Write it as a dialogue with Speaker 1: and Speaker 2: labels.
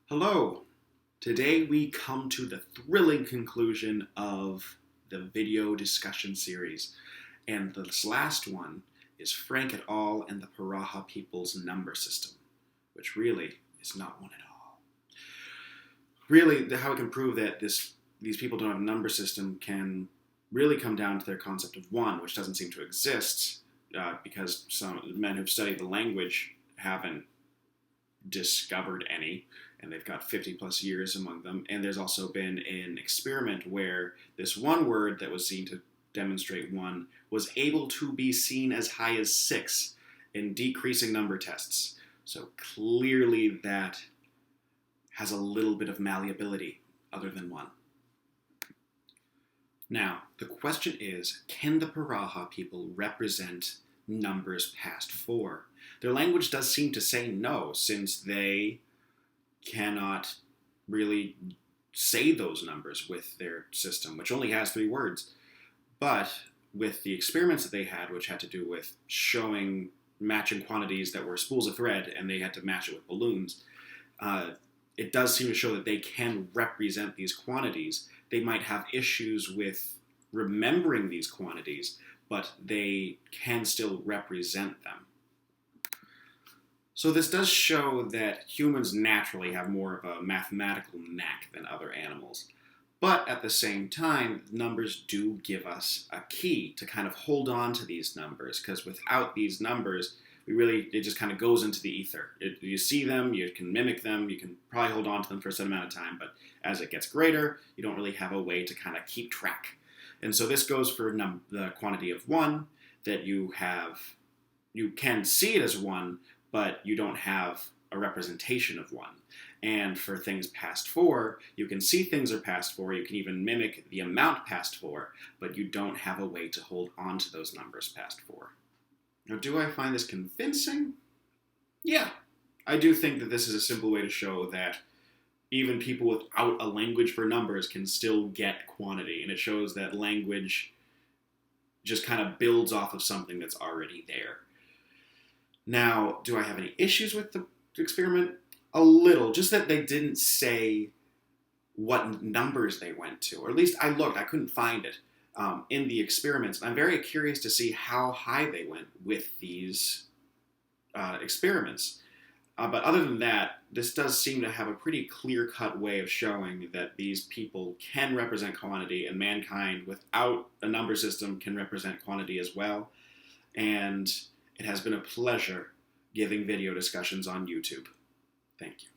Speaker 1: Hello! Today we come to the thrilling conclusion of the video discussion series, and this last one is Frank et al. And the Paraha people's number system, which really is not one at all. Really, how we can prove that these people don't have a number system can really come down to their concept of one, which doesn't seem to exist because some men who've studied the language haven't discovered any, and they've got 50 plus years among them. And there's also been an experiment where this one word that was seen to demonstrate one was able to be seen as high as 6 in decreasing number tests. So clearly that has a little bit of malleability other than 1. Now, the question is, can the Paraha people represent numbers past 4? Their language does seem to say no, since they cannot really say those numbers with their system, which only has 3 words. But with the experiments that they had, which had to do with showing matching quantities that were spools of thread, and they had to match it with balloons, it does seem to show that they can represent these quantities. They might have issues with remembering these quantities, but they can still represent them. So this does show that humans naturally have more of a mathematical knack than other animals. But at the same time, numbers do give us a key to kind of hold on to these numbers, because without these numbers, it just kind of goes into the ether. You see them, you can mimic them, you can probably hold on to them for a certain amount of time, but as it gets greater, you don't really have a way to kind of keep track. And so this goes for the quantity of 1, that you can see it as 1, but you don't have a representation of 1. And for things past 4, you can see things are past 4, you can even mimic the amount past 4, but you don't have a way to hold on to those numbers past 4. Now, do I find this convincing? Yeah, I do think that this is a simple way to show that even people without a language for numbers can still get quantity, and it shows that language just kind of builds off of something that's already there. Now, do I have any issues with the experiment? A little, just that they didn't say what numbers they went to, or at least I looked, I couldn't find it in the experiments. I'm very curious to see how high they went with these experiments. But other than that, this does seem to have a pretty clear-cut way of showing that these people can represent quantity, and mankind without a number system can represent quantity as well. And it has been a pleasure giving video discussions on YouTube. Thank you.